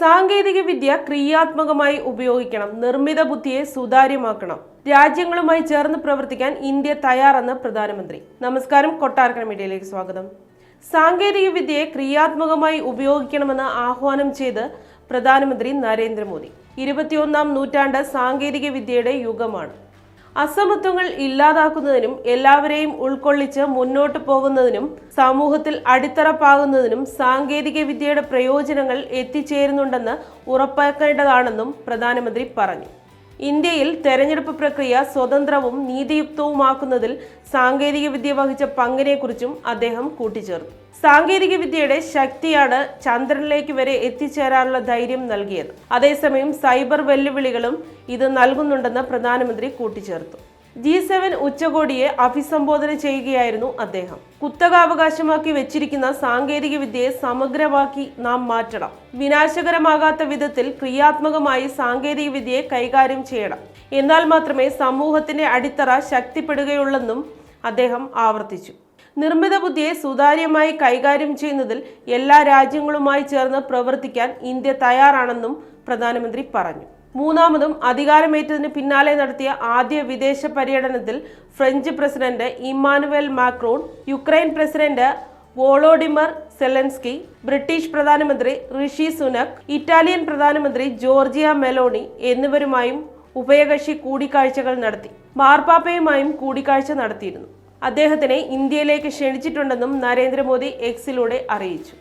സാങ്കേതികവിദ്യ ക്രിയാത്മകമായി ഉപയോഗിക്കണം, നിർമ്മിത ബുദ്ധിയെ സുതാര്യമാക്കണം, രാജ്യങ്ങളുമായി ചേർന്ന് പ്രവർത്തിക്കാൻ ഇന്ത്യ തയ്യാറെന്ന് പ്രധാനമന്ത്രി. നമസ്കാരം, കൊട്ടാരക്കര മീഡിയയിലേക്ക് സ്വാഗതം. സാങ്കേതികവിദ്യയെ ക്രിയാത്മകമായി ഉപയോഗിക്കണമെന്ന് ആഹ്വാനം ചെയ്ത് പ്രധാനമന്ത്രി നരേന്ദ്രമോദി. 21ാം നൂറ്റാണ്ട് സാങ്കേതികവിദ്യയുടെ യുഗമാണ്. അസമത്വങ്ങൾ ഇല്ലാതാക്കുന്നതിനും എല്ലാവരെയും ഉൾക്കൊള്ളിച്ച് മുന്നോട്ട് പോകുന്നതിനും സമൂഹത്തിൽ അടിത്തറ പാകുന്നതിനും സാങ്കേതിക വിദ്യയുടെ പ്രയോജനങ്ങൾ എത്തിച്ചേരുന്നുണ്ടെന്ന് ഉറപ്പാക്കേണ്ടതാണെന്നും പ്രധാനമന്ത്രി പറഞ്ഞു. ഇന്ത്യയിൽ തെരഞ്ഞെടുപ്പ് പ്രക്രിയ സ്വതന്ത്രവും നീതിയുക്തവുമാക്കുന്നതിൽ സാങ്കേതികവിദ്യ വഹിച്ച പങ്കിനെക്കുറിച്ചും അദ്ദേഹം കൂട്ടിച്ചേർത്തു. സാങ്കേതികവിദ്യയുടെ ശക്തിയാണ് ചന്ദ്രനിലേക്ക് വരെ എത്തിച്ചേരാനുള്ള ധൈര്യം നൽകിയത്. അതേസമയം സൈബർ വെല്ലുവിളികളും ഇത് നൽകുന്നുണ്ടെന്ന് പ്രധാനമന്ത്രി കൂട്ടിച്ചേർത്തു. G7 ഉച്ചകോടിയെ അഭിസംബോധന ചെയ്യുകയായിരുന്നു അദ്ദേഹം. കുത്തകാവകാശമാക്കി വെച്ചിരിക്കുന്ന സാങ്കേതികവിദ്യയെ സമഗ്രമാക്കി നാം മാറ്റണം. വിനാശകരമാകാത്ത വിധത്തിൽ ക്രിയാത്മകമായി സാങ്കേതികവിദ്യയെ കൈകാര്യം ചെയ്യണം. എന്നാൽ മാത്രമേ സമൂഹത്തിന്റെ അടിത്തറ ശക്തിപ്പെടുകയുള്ളെന്നും അദ്ദേഹം ആവർത്തിച്ചു. നിർമ്മിത ബുദ്ധിയെ സുതാര്യമായി കൈകാര്യം ചെയ്യുന്നതിൽ എല്ലാ രാജ്യങ്ങളുമായി ചേർന്ന് പ്രവർത്തിക്കാൻ ഇന്ത്യ തയ്യാറാണെന്നും പ്രധാനമന്ത്രി പറഞ്ഞു. മൂന്നാമതും അധികാരമേറ്റതിന് പിന്നാലെ നടത്തിയ ആദ്യ വിദേശ പര്യടനത്തിൽ French president Emmanuel Macron, Ukraine president Volodymyr Zelenskyy, British പ്രധാനമന്ത്രി ഋഷി സുനക്, ഇറ്റാലിയൻ പ്രധാനമന്ത്രി ജോർജിയ മെലോണി എന്നിവരുമായും ഉഭയകക്ഷി കൂടിക്കാഴ്ചകൾ നടത്തി. മാർപ്പാപ്പയുമായും കൂടിക്കാഴ്ച നടത്തിയിരുന്നു. അദ്ദേഹത്തിനെ ഇന്ത്യയിലേക്ക് ക്ഷണിച്ചിട്ടുണ്ടെന്നും നരേന്ദ്രമോദി എക്സിലൂടെ അറിയിച്ചു.